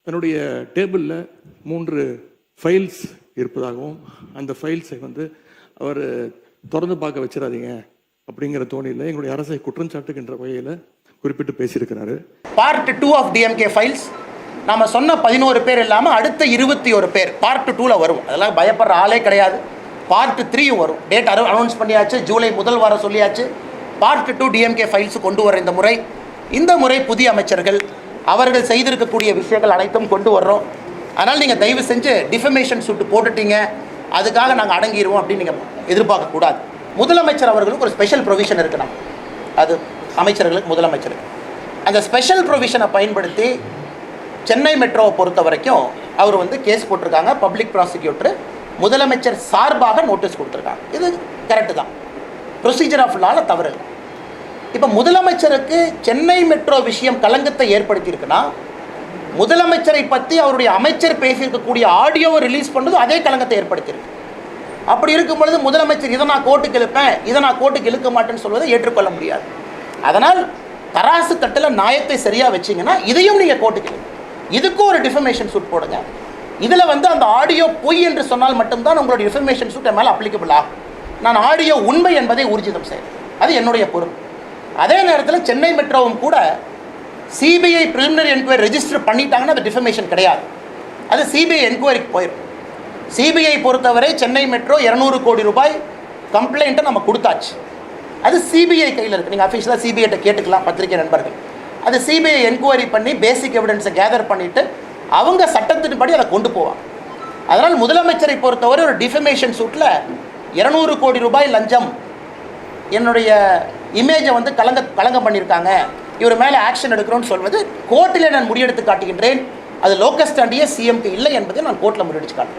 தன்னுடைய டேபிளில் 3 ஃபைல்ஸ் இருப்பதாகவும் அந்த ஃபைல்ஸை அவர் திறந்து பார்க்க வச்சிடாதீங்க அப்படிங்கிற தோணியில் எங்களுடைய அரசை குற்றம் சாட்டுகின்ற வகையில் குறிப்பிட்டு பேசியிருக்கிறாரு. பார்ட் 2 ஆஃப் டிஎம்கே ஃபைல்ஸ் நம்ம சொன்ன 11 பேர் இல்லாமல் அடுத்த 21 பேர் பார்ட் 2ல் வரும். அதெல்லாம் பயப்படுற ஆளே கிடையாது. பார்ட் 3 வரும். டேட் அனௌன்ஸ் பண்ணியாச்சு. ஜூலை முதல் வாரம் சொல்லியாச்சு. பார்ட் 2 டிஎம்கே ஃபைல்ஸ் கொண்டு வர இந்த முறை புதிய அமைச்சர்கள் அவர்கள் செய்திருக்கக்கூடிய விஷயங்கள் அனைத்தும் கொண்டு வர்றோம். அதனால் நீங்கள் தயவு செஞ்சு டிஃபமேஷன் சூட்டு போட்டுட்டீங்க, அதுக்காக நாங்கள் அடங்கிடுவோம் அப்படின்னு நீங்கள் எதிர்பார்க்கக்கூடாது. முதலமைச்சர் அவர்களுக்கு ஒரு ஸ்பெஷல் ப்ரொவிஷன் இருக்குண்ணா, அது அமைச்சர்களுக்கு முதலமைச்சருக்கு அந்த ஸ்பெஷல் ப்ரொவிஷனை பயன்படுத்தி சென்னை மெட்ரோவை பொறுத்த வரைக்கும் அவர் கேஸ் போட்டிருக்காங்க. பப்ளிக் ப்ராசிக்யூட்டர் முதலமைச்சர் சார்பாக நோட்டீஸ் கொடுத்துருக்காங்க. இது கரெக்டு தான், ப்ரொசீஜர் ஆஃப் லால தவறு. இப்போ முதலமைச்சருக்கு சென்னை மெட்ரோ விஷயம் களங்கத்தை ஏற்படுத்தியிருக்குன்னா முதலமைச்சரை பற்றி அவருடைய அமைச்சர் பேசியிருக்கக்கூடிய ஆடியோவை ரிலீஸ் பண்ணது அதே களங்கத்தை ஏற்படுத்தியிருக்கு. அப்படி இருக்கும் பொழுது முதலமைச்சர் இதை நான் கோர்ட்டுக்கு இழுப்பேன், இதை நான் கோர்ட்டுக்கு இழுக்க மாட்டேன்னு சொல்வதை ஏற்றுக்கொள்ள முடியாது. அதனால் தராசு தட்டில் நியாயத்தை சரியாக வச்சிங்கன்னா இதையும் நீங்கள் கோர்ட்டுக்கு இழுங்க. இதுக்கும் ஒரு டிஃபமேஷன் சூட் போடுங்க. இதில் அந்த ஆடியோ பொய் என்று சொன்னால் மட்டும்தான் உங்களுடைய டிஃபமேஷன் சூட் மேலே அப்ளிகபிள் ஆகும். நான் ஆடியோ உண்மை என்பதை ஊர்ஜிதம் செய்கிறேன், அது என்னுடைய பொறுப்பு. அதே நேரத்தில் சென்னை மெட்ரோவும் கூட சிபிஐ பிரிலிமினரி என்கொயரி ரெஜிஸ்டர் பண்ணிட்டாங்கன்னா அது டிஃபமேஷன் கிடையாது, அது சிபிஐ என்கொயரிக்கு போயிடும். சிபிஐ பொறுத்தவரை சென்னை மெட்ரோ 200 கோடி ரூபாய் கம்ப்ளைண்ட்டை நம்ம கொடுத்தாச்சு. அது சிபிஐ கையில் இருக்குது. நீங்கள் அஃபீஷியலாக சிபிஐட்ட கேட்டுக்கலாம், பத்திரிகை நண்பர்கள். அது சிபிஐ என்கொயரி பண்ணி பேசிக் எவிடன்ஸை கேதர் பண்ணிவிட்டு அவங்க சட்டத்தின்படி அதை கொண்டு போவாங்க. அதனால் முதலமைச்சரை பொறுத்தவரை ஒரு டிஃபமேஷன் சூட்டில் 200 கோடி ரூபாய் லஞ்சம் என்னுடைய இமேஜை களங்கம் பண்ணியிருக்காங்க, இவர் மேலே ஆக்ஷன் எடுக்கிறோன்னு சொல்வது கோர்ட்டிலே நான் முடிவெடுத்து காட்டுகின்றேன். அது லோக்கஸ் ஸ்டாண்டியே சிஎம்க்கு இல்லை என்பதை நான் கோர்ட்டில் முடிவெடுத்து காட்டுறேன்.